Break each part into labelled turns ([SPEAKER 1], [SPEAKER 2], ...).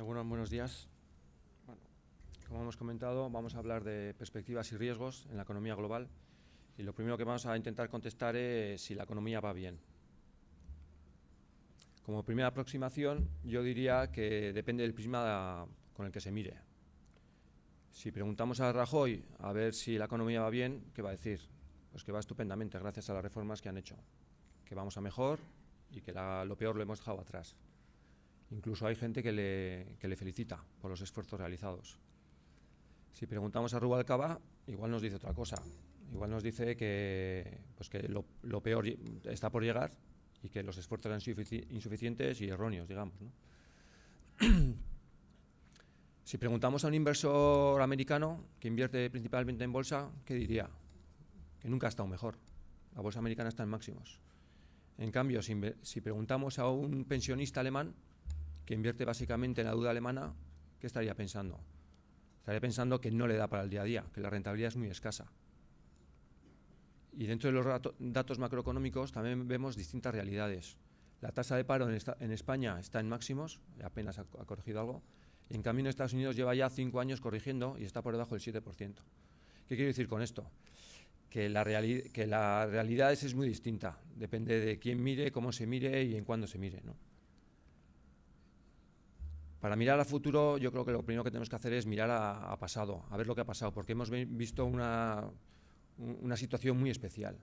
[SPEAKER 1] Buenos días. Bueno, como hemos comentado, vamos a hablar de perspectivas y riesgos en la economía global. Y lo primero que vamos a intentar contestar es si la economía va bien. Como primera aproximación, yo diría que depende del prisma con el que se mire. Si preguntamos a Rajoy a ver si la economía va bien, ¿qué va a decir? Pues que va estupendamente, gracias a las reformas que han hecho. Que vamos a mejor y que lo peor lo hemos dejado atrás. Incluso hay gente que le felicita por los esfuerzos realizados. Si preguntamos a Rubalcaba, igual nos dice otra cosa. Igual nos dice que lo peor está por llegar y que los esfuerzos eran insuficientes y erróneos, digamos, ¿no? Si preguntamos a un inversor americano que invierte principalmente en bolsa, ¿qué diría? Que nunca ha estado mejor. La bolsa americana está en máximos. En cambio, si preguntamos a un pensionista alemán que invierte básicamente en la deuda alemana, ¿qué estaría pensando? Estaría pensando que no le da para el día a día, que la rentabilidad es muy escasa. Y dentro de los datos macroeconómicos también vemos distintas realidades. La tasa de paro en España está en máximos, apenas ha corregido algo, y en cambio en Estados Unidos lleva ya 5 años corrigiendo y está por debajo del 7%. ¿Qué quiero decir con esto? Que la realidad es muy distinta, depende de quién mire, cómo se mire y en cuándo se mire, ¿no? Para mirar a futuro, yo creo que lo primero que tenemos que hacer es mirar a pasado, a ver lo que ha pasado, porque hemos visto una situación muy especial.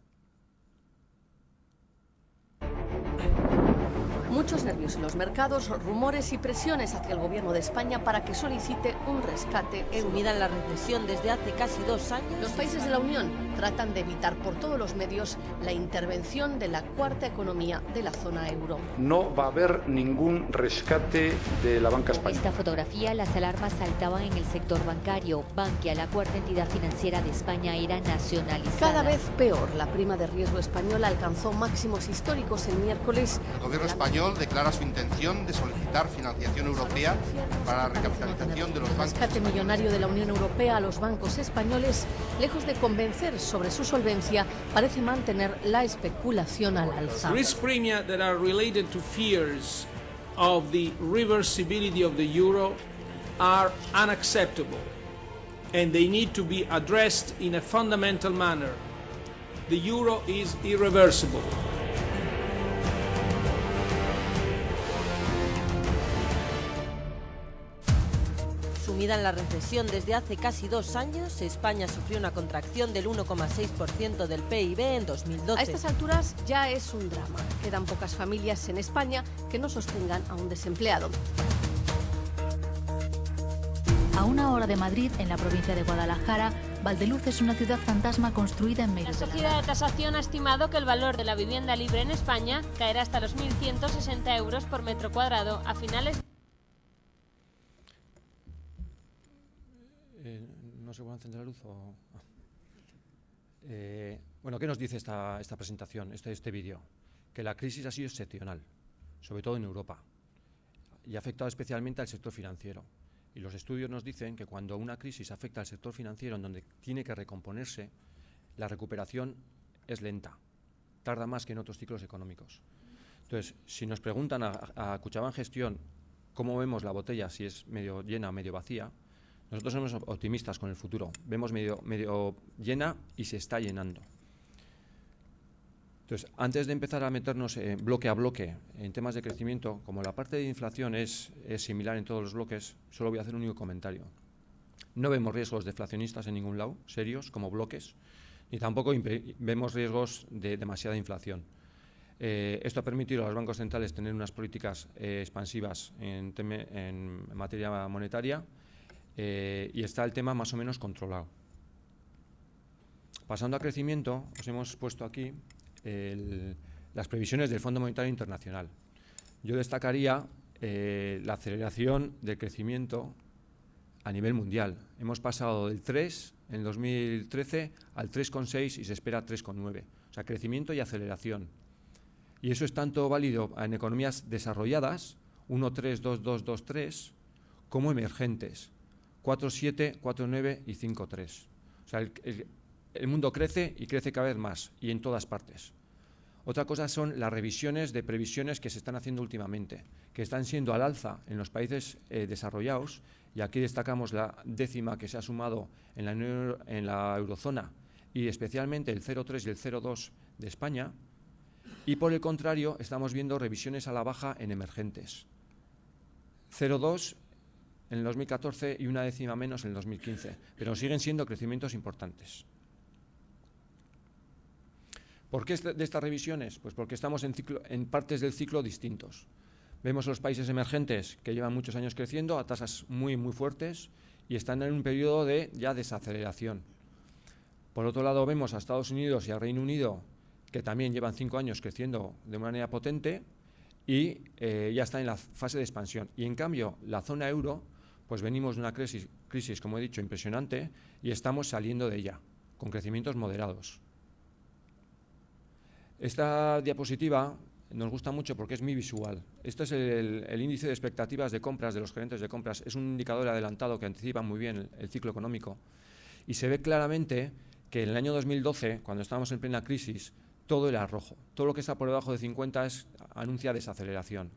[SPEAKER 2] Muchos nervios en los mercados, rumores y presiones hacia el gobierno de España para que solicite un rescate.
[SPEAKER 3] Sumida en la recesión desde hace casi 2 años,
[SPEAKER 2] Los países de la Unión tratan de evitar por todos los medios la intervención de la cuarta economía de la zona euro.
[SPEAKER 4] No va a haber ningún rescate de la banca española.
[SPEAKER 5] Esta fotografía, las alarmas saltaban en el sector bancario. Bankia, la cuarta entidad financiera de España, era nacionalizada.
[SPEAKER 2] Cada vez peor. La prima de riesgo española alcanzó máximos históricos el miércoles.
[SPEAKER 6] El gobierno español declara su intención de solicitar financiación europea para la recapitalización de los bancos.
[SPEAKER 2] El rescate millonario de la Unión Europea a los bancos españoles, lejos de convencer sobre su solvencia, parece mantener la especulación al alza.
[SPEAKER 7] Risk premia that are related to fears of the reversibility of the euro are unacceptable and they need to be addressed in a fundamental manner. The euro is irreversible.
[SPEAKER 3] sumida en la recesión desde hace casi 2 años, España sufrió una contracción del 1,6% del PIB en 2012.
[SPEAKER 2] A estas alturas ya es un drama. Quedan pocas familias en España que no sostengan a un desempleado.
[SPEAKER 8] A 1 hora de Madrid, en la provincia de Guadalajara, Valdeluz es una ciudad fantasma construida en medio de la nada.
[SPEAKER 9] La sociedad de tasación ha estimado que el valor de la vivienda libre en España caerá hasta los 1.160 euros por metro cuadrado a finales.
[SPEAKER 1] No sé, ¿puedo encender la luz o...? Bueno, ¿qué nos dice esta presentación, este vídeo? Que la crisis ha sido excepcional, sobre todo en Europa, y ha afectado especialmente al sector financiero. Y los estudios nos dicen que cuando una crisis afecta al sector financiero en donde tiene que recomponerse, la recuperación es lenta, tarda más que en otros ciclos económicos. Entonces, si nos preguntan a Kutxabank Gestión cómo vemos la botella, si es medio llena o medio vacía, nosotros somos optimistas con el futuro. Vemos medio llena y se está llenando. Entonces, antes de empezar a meternos bloque a bloque en temas de crecimiento, como la parte de inflación es similar en todos los bloques, solo voy a hacer un único comentario. No vemos riesgos deflacionistas en ningún lado, serios, como bloques, ni tampoco vemos riesgos de demasiada inflación. Esto ha permitido a los bancos centrales tener unas políticas expansivas en materia monetaria, y está el tema más o menos controlado. Pasando a crecimiento, os hemos puesto aquí las previsiones del Fondo Monetario Internacional. Yo destacaría la aceleración del crecimiento a nivel mundial. Hemos pasado del 3 en 2013 al 3,6 y se espera 3,9. O sea, crecimiento y aceleración. Y eso es tanto válido en economías desarrolladas, 1,3, 2,2, 2,3, como emergentes, 4,7, 4,9 y 5,3. O sea, el mundo crece y crece cada vez más y en todas partes. Otra cosa son las revisiones de previsiones que se están haciendo últimamente, que están siendo al alza en los países desarrollados, y aquí destacamos la 10ª que se ha sumado en la eurozona, y especialmente el 0,3 y el 0,2 de España, y por el contrario estamos viendo revisiones a la baja en emergentes. 0,2 en el 2014 y 1/10 menos en el 2015, pero siguen siendo crecimientos importantes. ¿Por qué de estas revisiones? Pues porque estamos en partes del ciclo distintos. Vemos los países emergentes que llevan muchos años creciendo a tasas muy fuertes y están en un periodo de ya desaceleración. Por otro lado, vemos a Estados Unidos y a Reino Unido, que también llevan 5 años creciendo de manera potente y ya está en la fase de expansión. Y en cambio, la zona euro, pues venimos de una crisis, como he dicho, impresionante, y estamos saliendo de ella, con crecimientos moderados. Esta diapositiva nos gusta mucho porque es muy visual. Esto es el índice de expectativas de compras de los gerentes de compras. Es un indicador adelantado que anticipa muy bien el ciclo económico. Y se ve claramente que en el año 2012, cuando estábamos en plena crisis, todo era rojo. Todo lo que está por debajo de 50 anuncia desaceleración,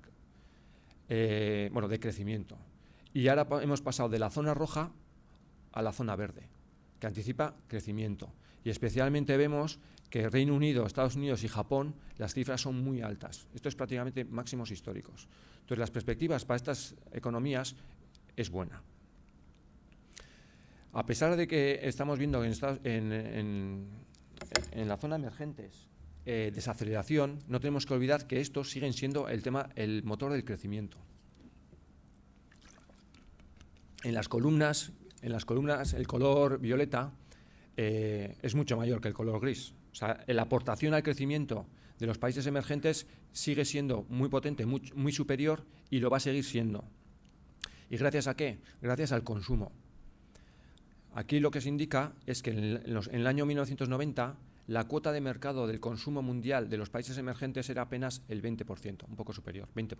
[SPEAKER 1] de crecimiento. Y ahora hemos pasado de la zona roja a la zona verde, que anticipa crecimiento. Y especialmente vemos que Reino Unido, Estados Unidos y Japón, las cifras son muy altas. Esto es prácticamente máximos históricos. Entonces, las perspectivas para estas economías es buena. A pesar de que estamos viendo en la zona emergentes desaceleración, no tenemos que olvidar que estos siguen siendo el motor del crecimiento. En las columnas el color violeta es mucho mayor que el color gris. O sea, la aportación al crecimiento de los países emergentes sigue siendo muy potente, muy superior, y lo va a seguir siendo. ¿Y gracias a qué? Gracias al consumo. Aquí lo que se indica es que en el año 1990 la cuota de mercado del consumo mundial de los países emergentes era apenas el 20%, un poco superior, 20%.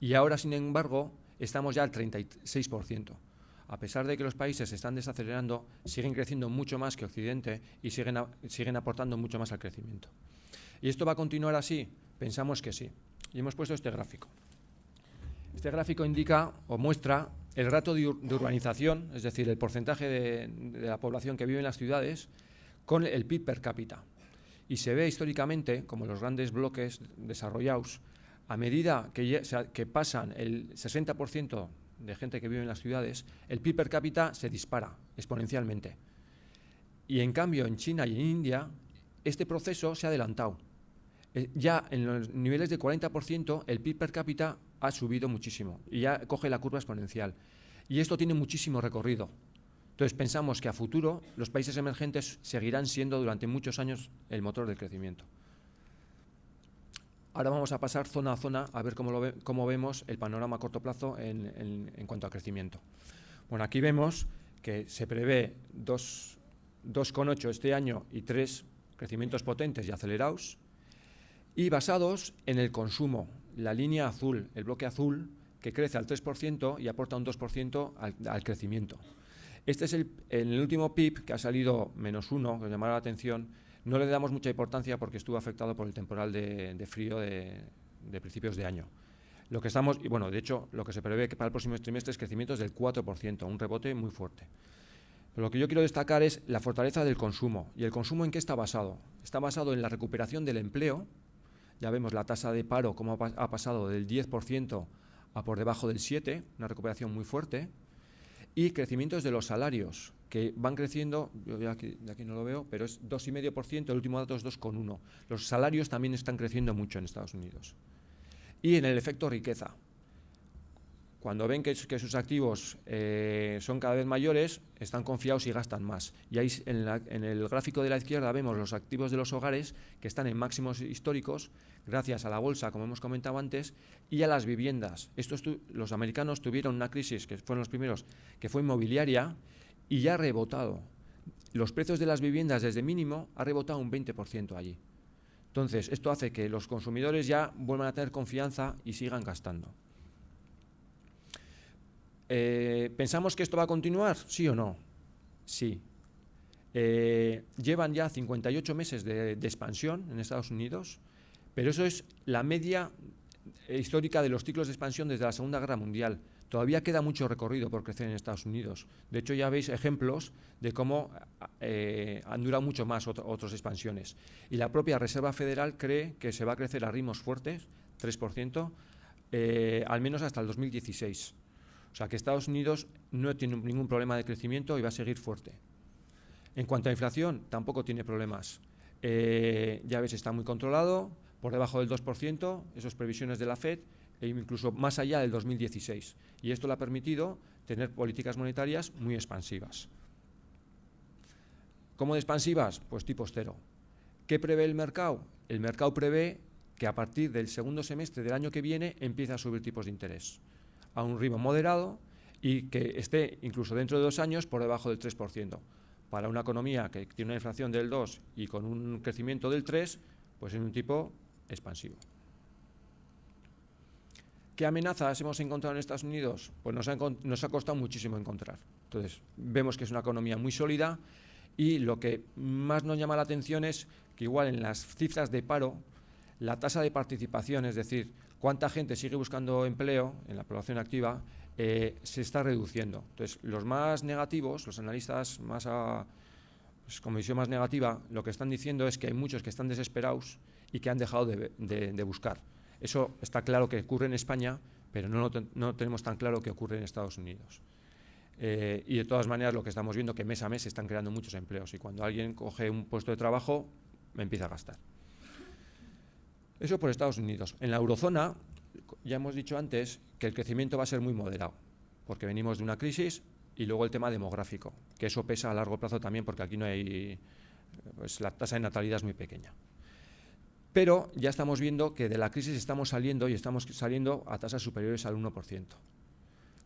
[SPEAKER 1] Y ahora, sin embargo, estamos ya al 36%. A pesar de que los países se están desacelerando, siguen creciendo mucho más que Occidente y siguen aportando mucho más al crecimiento. ¿Y esto va a continuar así? Pensamos que sí. Y hemos puesto este gráfico. Este gráfico indica o muestra el ratio de urbanización, es decir, el porcentaje de la población que vive en las ciudades, con el PIB per cápita. Y se ve históricamente, como los grandes bloques desarrollados, a medida que pasan el 60% de gente que vive en las ciudades, el PIB per cápita se dispara exponencialmente. Y en cambio, en China y en India, este proceso se ha adelantado. Ya en los niveles de 40%, el PIB per cápita ha subido muchísimo y ya coge la curva exponencial. Y esto tiene muchísimo recorrido. Entonces, pensamos que a futuro los países emergentes seguirán siendo durante muchos años el motor del crecimiento. Ahora vamos a pasar zona a zona a ver cómo vemos el panorama a corto plazo en cuanto a crecimiento. Bueno, aquí vemos que se prevé 2,8 este año y 3 crecimientos potentes y acelerados, y basados en el consumo. La línea azul, el bloque azul, que crece al 3% y aporta un 2% al crecimiento. Este es el último PIB que ha salido -1, que os llamará la atención. No le damos mucha importancia porque estuvo afectado por el temporal de frío de principios de año. De hecho, lo que se prevé que para el próximo trimestre es crecimientos del 4%, un rebote muy fuerte. Pero lo que yo quiero destacar es la fortaleza del consumo. ¿Y el consumo en qué está basado? Está basado en la recuperación del empleo. Ya vemos la tasa de paro cómo ha pasado del 10% a por debajo del 7%, una recuperación muy fuerte. Y crecimientos de los salarios, que van creciendo, yo de aquí no lo veo, pero es 2,5%, el último dato es 2,1%. Los salarios también están creciendo mucho en Estados Unidos. Y en el efecto riqueza. Cuando ven que sus activos son cada vez mayores, están confiados y gastan más. Y ahí en el gráfico de la izquierda vemos los activos de los hogares que están en máximos históricos gracias a la bolsa, como hemos comentado antes, y a las viviendas. Los americanos tuvieron una crisis, que fueron los primeros, que fue inmobiliaria, y ya ha rebotado. Los precios de las viviendas desde mínimo ha rebotado un 20% allí. Entonces, esto hace que los consumidores ya vuelvan a tener confianza y sigan gastando. ¿Pensamos que esto va a continuar? ¿Sí o no? Sí. llevan ya 58 meses de expansión en Estados Unidos, pero eso es la media histórica de los ciclos de expansión desde la Segunda Guerra Mundial. Todavía queda mucho recorrido por crecer en Estados Unidos. De hecho, ya veis ejemplos de cómo han durado mucho más otras expansiones. Y la propia Reserva Federal cree que se va a crecer a ritmos fuertes, 3%, al menos hasta el 2016. O sea que Estados Unidos no tiene ningún problema de crecimiento y va a seguir fuerte. En cuanto a inflación, tampoco tiene problemas. Ya veis, está muy controlado, por debajo del 2%, esas previsiones de la FED, e incluso más allá del 2016. Y esto le ha permitido tener políticas monetarias muy expansivas. ¿Cómo de expansivas? Pues tipos cero. ¿Qué prevé el mercado? El mercado prevé que a partir del segundo semestre del año que viene empiece a subir tipos de interés a un ritmo moderado y que esté incluso dentro de 2 años por debajo del 3%. Para una economía que tiene una inflación del 2 y con un crecimiento del 3, pues es un tipo expansivo. ¿Qué amenazas hemos encontrado en Estados Unidos? Pues nos ha costado muchísimo encontrar. Entonces, vemos que es una economía muy sólida y lo que más nos llama la atención es que igual en las cifras de paro, la tasa de participación, es decir, cuánta gente sigue buscando empleo en la población activa, se está reduciendo. Entonces, los más negativos, los analistas más con visión más negativa, lo que están diciendo es que hay muchos que están desesperados y que han dejado de buscar. Eso está claro que ocurre en España, pero no tenemos tan claro que ocurre en Estados Unidos. Y de todas maneras lo que estamos viendo es que mes a mes se están creando muchos empleos y cuando alguien coge un puesto de trabajo, empieza a gastar. Eso por Estados Unidos. En la eurozona, ya hemos dicho antes que el crecimiento va a ser muy moderado, porque venimos de una crisis y luego el tema demográfico, que eso pesa a largo plazo también porque aquí no hay, pues la tasa de natalidad es muy pequeña. Pero ya estamos viendo que de la crisis estamos saliendo y estamos saliendo a tasas superiores al 1%,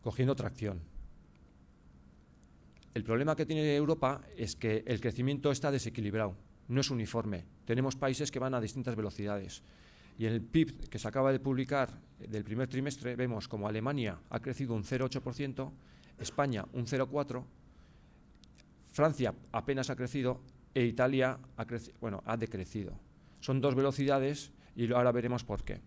[SPEAKER 1] cogiendo tracción. El problema que tiene Europa es que el crecimiento está desequilibrado, no es uniforme. Tenemos países que van a distintas velocidades. Y en el PIB que se acaba de publicar del primer trimestre vemos como Alemania ha crecido un 0,8%, España un 0,4%, Francia apenas ha crecido e Italia ha decrecido. Son 2 velocidades y ahora veremos por qué.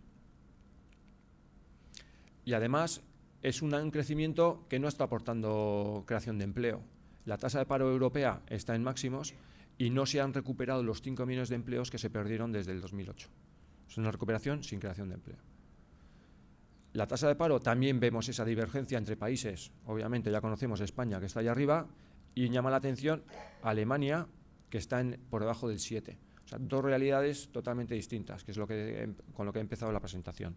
[SPEAKER 1] Y además es un crecimiento que no está aportando creación de empleo. La tasa de paro europea está en máximos y no se han recuperado los 5 millones de empleos que se perdieron desde el 2008. Es una recuperación sin creación de empleo. La tasa de paro también vemos esa divergencia entre países. Obviamente ya conocemos España, que está allá arriba, y llama la atención Alemania, que está por debajo del 7%. O sea, 2 realidades totalmente distintas, que es con lo que he empezado la presentación.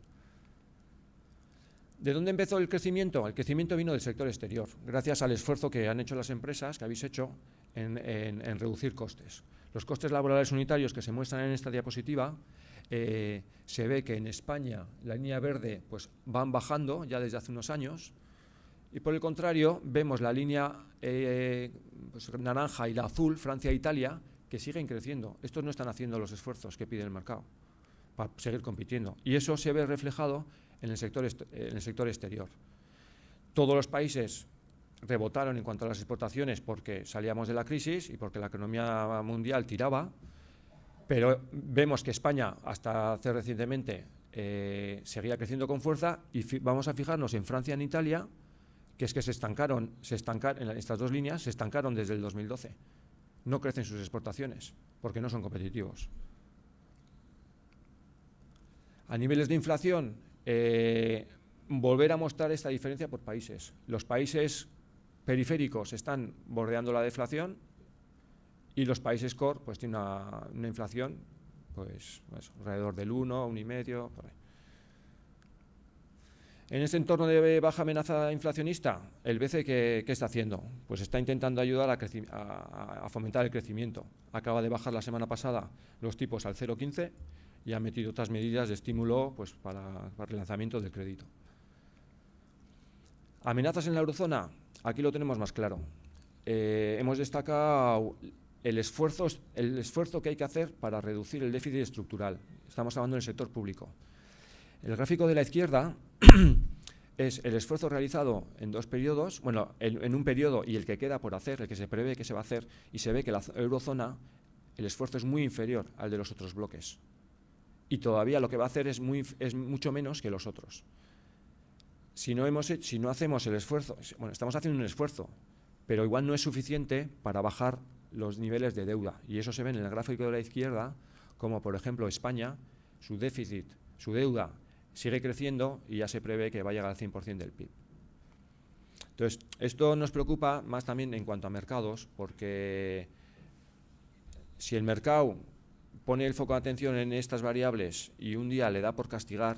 [SPEAKER 1] ¿De dónde empezó el crecimiento? El crecimiento vino del sector exterior, gracias al esfuerzo que han hecho las empresas, que habéis hecho, en reducir costes. Los costes laborales unitarios que se muestran en esta diapositiva, se ve que en España la línea verde pues, van bajando ya desde hace unos años y por el contrario vemos la línea naranja y la azul, Francia e Italia, que siguen creciendo. Estos no están haciendo los esfuerzos que pide el mercado para seguir compitiendo y eso se ve reflejado en el sector exterior. Todos los países rebotaron en cuanto a las exportaciones porque salíamos de la crisis y porque la economía mundial tiraba, pero vemos que España hasta hace recientemente seguía creciendo con fuerza y vamos a fijarnos en Francia y en Italia, que es que se estancaron en estas 2 líneas, se estancaron desde el 2012. No crecen sus exportaciones porque no son competitivos. A niveles de inflación, volver a mostrar esta diferencia por países. Los países periféricos están bordeando la deflación y los países core pues tienen una inflación pues alrededor del 1, 1,5, por ahí. En este entorno de baja amenaza inflacionista, el BCE ¿qué está haciendo? Pues está intentando ayudar a fomentar el crecimiento. Acaba de bajar la semana pasada los tipos al 0,15 y ha metido otras medidas de estímulo pues, para el lanzamiento del crédito. ¿Amenazas en la eurozona? Aquí lo tenemos más claro. Hemos destacado el esfuerzo que hay que hacer para reducir el déficit estructural. Estamos hablando del sector público. El gráfico de la izquierda es el esfuerzo realizado en 2 periodos, bueno, en un periodo y el que queda por hacer, el que se prevé que se va a hacer, y se ve que la eurozona, el esfuerzo es muy inferior al de los otros bloques. Y todavía lo que va a hacer es mucho menos que los otros. Si no hacemos el esfuerzo, bueno, estamos haciendo un esfuerzo, pero igual no es suficiente para bajar los niveles de deuda. Y eso se ve en el gráfico de la izquierda, como por ejemplo España, su déficit, su deuda sigue creciendo y ya se prevé que va a llegar al 100% del PIB. Entonces, esto nos preocupa más también en cuanto a mercados, porque si el mercado pone el foco de atención en estas variables y un día le da por castigar,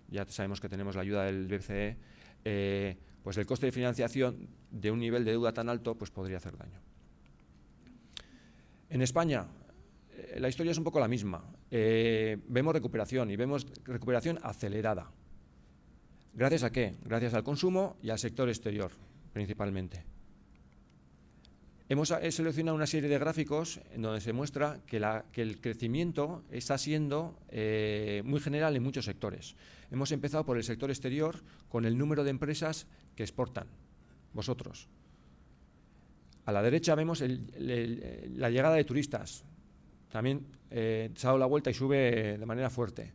[SPEAKER 1] ya sabemos que tenemos la ayuda del BCE, pues el coste de financiación de un nivel de deuda tan alto pues podría hacer daño. En España, la historia es un poco la misma. Vemos recuperación y vemos recuperación acelerada. ¿Gracias a qué? Gracias al consumo y al sector exterior, principalmente. Hemos seleccionado una serie de gráficos en donde se muestra que el crecimiento está siendo muy general en muchos sectores. Hemos empezado por el sector exterior con el número de empresas que exportan, vosotros. A la derecha vemos la llegada de turistas. También se ha dado la vuelta y sube de manera fuerte.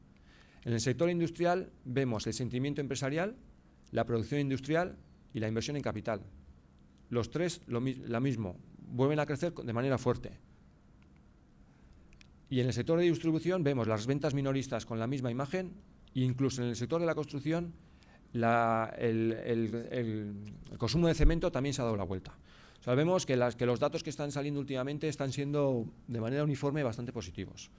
[SPEAKER 1] En el sector industrial vemos el sentimiento empresarial, la producción industrial y la inversión en capital. Los tres la mismo, vuelven a crecer de manera fuerte. Y en el sector de distribución vemos las ventas minoristas con la misma imagen e incluso en el sector de la construcción el consumo de cemento también se ha dado la vuelta. Sabemos que los datos que están saliendo últimamente están siendo de manera uniforme bastante positivos.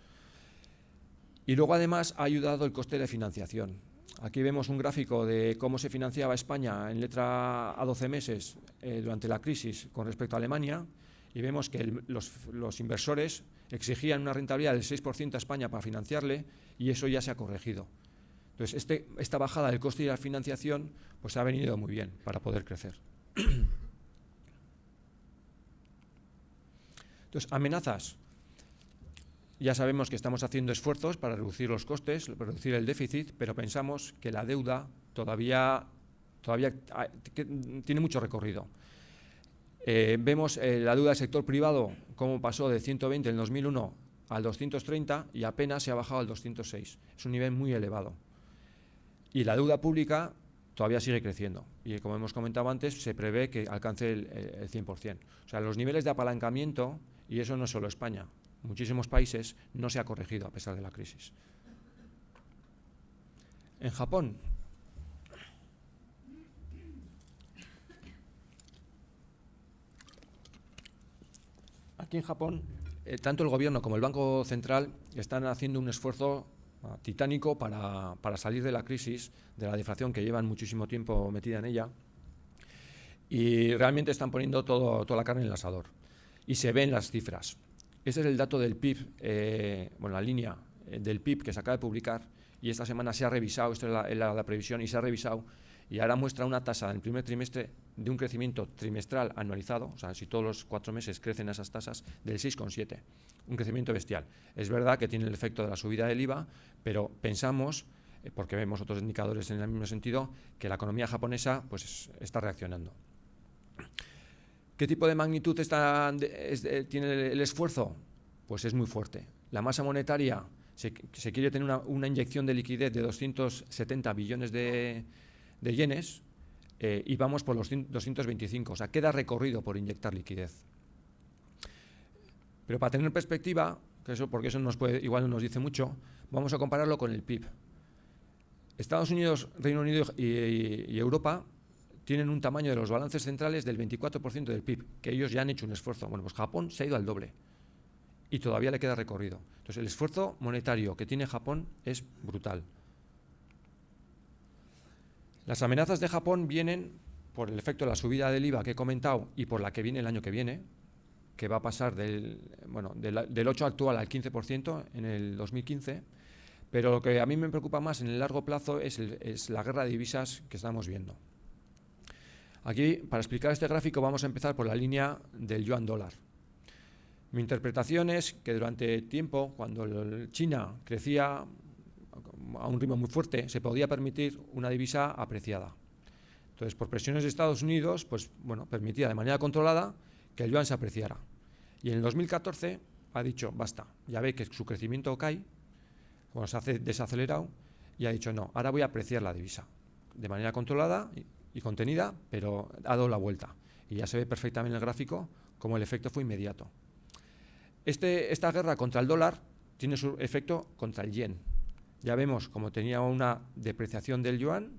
[SPEAKER 1] Y luego además ha ayudado el coste de financiación. Aquí vemos un gráfico de cómo se financiaba España en letra a 12 meses durante la crisis con respecto a Alemania y vemos que los inversores exigían una rentabilidad del 6% a España para financiarle y eso ya se ha corregido. Entonces, esta bajada del coste de la financiación pues ha venido muy bien para poder crecer. Entonces, amenazas. Ya sabemos que estamos haciendo esfuerzos para reducir los costes, reducir el déficit, pero pensamos que la deuda todavía tiene mucho recorrido. Vemos la deuda del sector privado, cómo pasó de 120 en 2001 al 230 y apenas se ha bajado al 206. Es un nivel muy elevado. Y la deuda pública todavía sigue creciendo. Y como hemos comentado antes, se prevé que alcance el 100%. O sea, los niveles de apalancamiento, y eso no es solo España, muchísimos países no se ha corregido a pesar de la crisis. En Japón, aquí en Japón, tanto el gobierno como el Banco Central están haciendo un esfuerzo titánico para salir de la crisis, de la deflación que llevan muchísimo tiempo metida en ella, y realmente están poniendo toda la carne en el asador. Y se ven las cifras. Este es el dato del PIB, la línea del PIB que se acaba de publicar y esta semana se ha revisado, esta es la previsión y se ha revisado y ahora muestra una tasa en el primer trimestre de un crecimiento trimestral anualizado, o sea, si todos los 4 meses crecen esas tasas, del 6,7, un crecimiento bestial. Es verdad que tiene el efecto de la subida del IVA, pero pensamos, porque vemos otros indicadores en el mismo sentido, que la economía japonesa pues está reaccionando. ¿Qué tipo de magnitud tiene el esfuerzo? Pues es muy fuerte. La masa monetaria, se quiere tener una inyección de liquidez de 270 billones de yenes y vamos por los 225, o sea, queda recorrido por inyectar liquidez. Pero para tener perspectiva, porque eso igual no nos dice mucho, vamos a compararlo con el PIB. Estados Unidos, Reino Unido y Europa tienen un tamaño de los balances centrales del 24% del PIB, que ellos ya han hecho un esfuerzo. Bueno, pues Japón se ha ido al doble y todavía le queda recorrido. Entonces, el esfuerzo monetario que tiene Japón es brutal. Las amenazas de Japón vienen por el efecto de la subida del IVA que he comentado y por la que viene el año que viene, que va a pasar del 8 actual al 15% en el 2015, pero lo que a mí me preocupa más en el largo plazo es la guerra de divisas que estamos viendo. Aquí, para explicar este gráfico, vamos a empezar por la línea del yuan dólar. Mi interpretación es que durante tiempo, cuando China crecía a un ritmo muy fuerte, se podía permitir una divisa apreciada. Entonces, por presiones de Estados Unidos, pues bueno, permitía de manera controlada que el yuan se apreciara. Y en el 2014 ha dicho, basta, ya ve que su crecimiento cae, bueno, se hace desacelerado, y ha dicho, no, ahora voy a apreciar la divisa, de manera controlada y contenida, pero ha dado la vuelta. Y ya se ve perfectamente en el gráfico cómo el efecto fue inmediato. Esta guerra contra el dólar tiene su efecto contra el yen. Ya vemos cómo tenía una depreciación del yuan,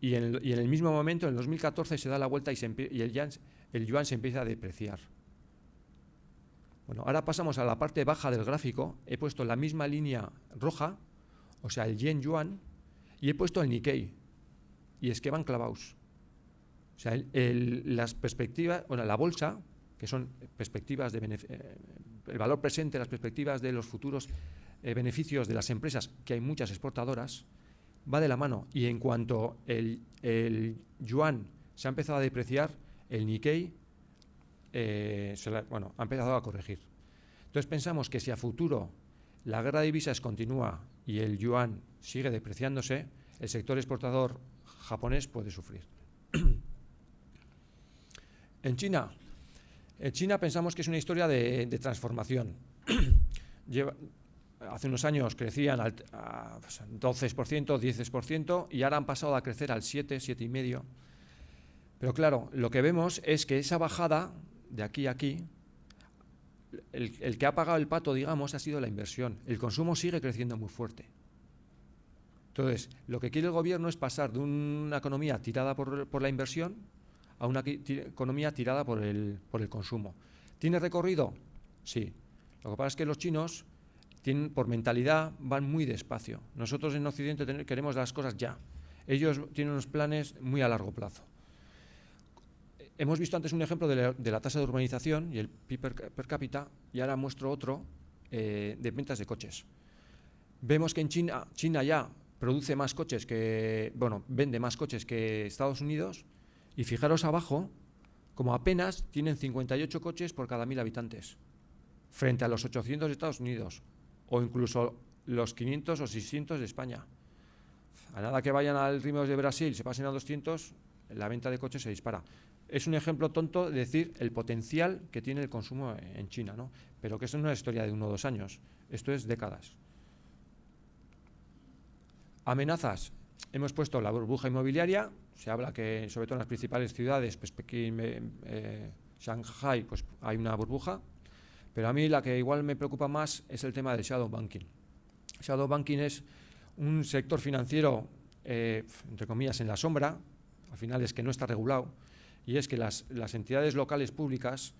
[SPEAKER 1] y en el mismo momento, en el 2014, se da la vuelta y el yuan se empieza a depreciar. Bueno, ahora pasamos a la parte baja del gráfico. He puesto la misma línea roja, o sea, el yen-yuan, y he puesto el Nikkei. Y es que van clavados. O sea, las perspectivas, bueno, la bolsa, que son perspectivas de el valor presente, las perspectivas de los futuros beneficios de las empresas, que hay muchas exportadoras, va de la mano. Y en cuanto el yuan se ha empezado a depreciar, el Nikkei ha empezado a corregir. Entonces pensamos que si a futuro la guerra de divisas continúa y el yuan sigue depreciándose, el sector exportador japonés puede sufrir. En China pensamos que es una historia de transformación. Hace unos años crecían a 12%, 10%, y ahora han pasado a crecer al 7,5%. Pero claro, lo que vemos es que esa bajada de aquí a aquí, el que ha pagado el pato, digamos, ha sido la inversión. El consumo sigue creciendo muy fuerte. Entonces, lo que quiere el gobierno es pasar de una economía tirada por la inversión a una economía tirada por el consumo. ¿Tiene recorrido? Sí. Lo que pasa es que los chinos por mentalidad van muy despacio. Nosotros en Occidente queremos las cosas ya. Ellos tienen unos planes muy a largo plazo. Hemos visto antes un ejemplo de la tasa de urbanización y el PIB per cápita, y ahora muestro otro de ventas de coches. Vemos que en China ya produce más coches vende más coches que Estados Unidos, y fijaros abajo como apenas tienen 58 coches por cada 1.000 habitantes, frente a los 800 de Estados Unidos, o incluso los 500 o 600 de España. A nada que vayan al ritmo de Brasil, se pasen a 200, la venta de coches se dispara. Es un ejemplo tonto de decir el potencial que tiene el consumo en China, ¿no? Pero que esto no es una historia de 1 o 2 años, esto es décadas. Amenazas. Hemos puesto la burbuja inmobiliaria. Se habla que, sobre todo en las principales ciudades, pues Pekín, Shanghai, pues hay una burbuja. Pero a mí la que igual me preocupa más es el tema del shadow banking. Shadow banking es un sector financiero, entre comillas, en la sombra. Al final es que no está regulado. Y es que las entidades locales públicas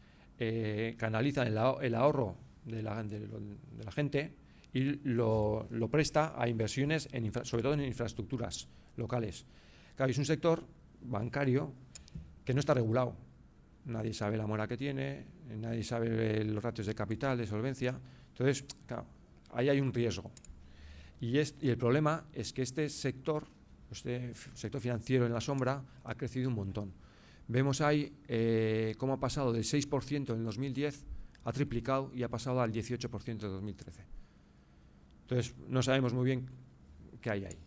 [SPEAKER 1] canalizan el ahorro de la gente y lo presta a inversiones, sobre todo en infraestructuras locales. Claro, es un sector bancario que no está regulado. Nadie sabe la mora que tiene, nadie sabe los ratios de capital, de solvencia. Entonces, claro, ahí hay un riesgo. Y el problema es que este sector financiero en la sombra ha crecido un montón. Vemos ahí cómo ha pasado del 6% en el 2010, ha triplicado y ha pasado al 18% en 2013. Entonces, no sabemos muy bien qué hay ahí.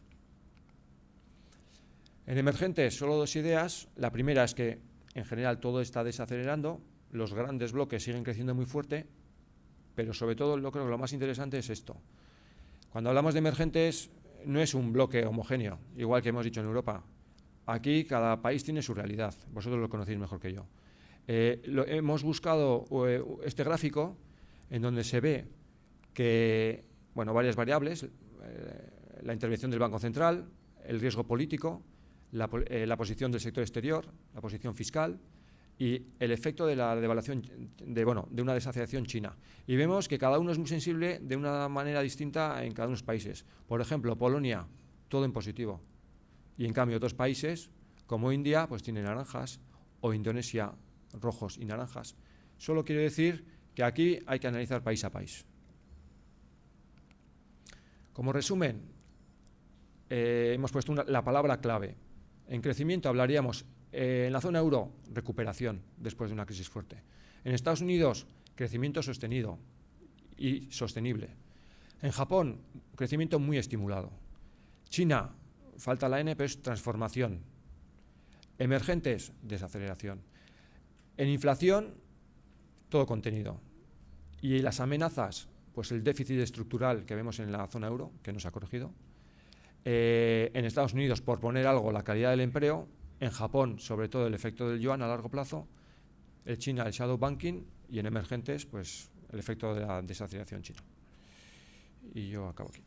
[SPEAKER 1] En emergentes, solo 2 ideas. La primera es que, en general, todo está desacelerando, los grandes bloques siguen creciendo muy fuerte, pero sobre todo creo que lo más interesante es esto. Cuando hablamos de emergentes, no es un bloque homogéneo, igual que hemos dicho en Europa. Aquí cada país tiene su realidad, vosotros lo conocéis mejor que yo. Hemos buscado este gráfico en donde se ve que, varias variables, la intervención del Banco Central, el riesgo político, la posición del sector exterior, la posición fiscal y el efecto de la devaluación de una desaceleración china. Y vemos que cada uno es muy sensible de una manera distinta en cada uno de los países. Por ejemplo, Polonia, todo en positivo. Y en cambio otros países, como India, pues tienen naranjas, o Indonesia, rojos y naranjas. Solo quiero decir que aquí hay que analizar país a país. Como resumen, hemos puesto la palabra clave. En crecimiento hablaríamos, en la zona euro, recuperación después de una crisis fuerte. En Estados Unidos, crecimiento sostenido y sostenible. En Japón, crecimiento muy estimulado. China, falta la N, pero es transformación. Emergentes, desaceleración. En inflación, todo contenido. Y las amenazas, pues el déficit estructural que vemos en la zona euro, que no se ha corregido. En Estados Unidos, por poner algo, la calidad del empleo. En Japón, sobre todo, el efecto del yuan a largo plazo. En China, el shadow banking. Y en emergentes, pues el efecto de la desaceleración china. Y yo acabo aquí.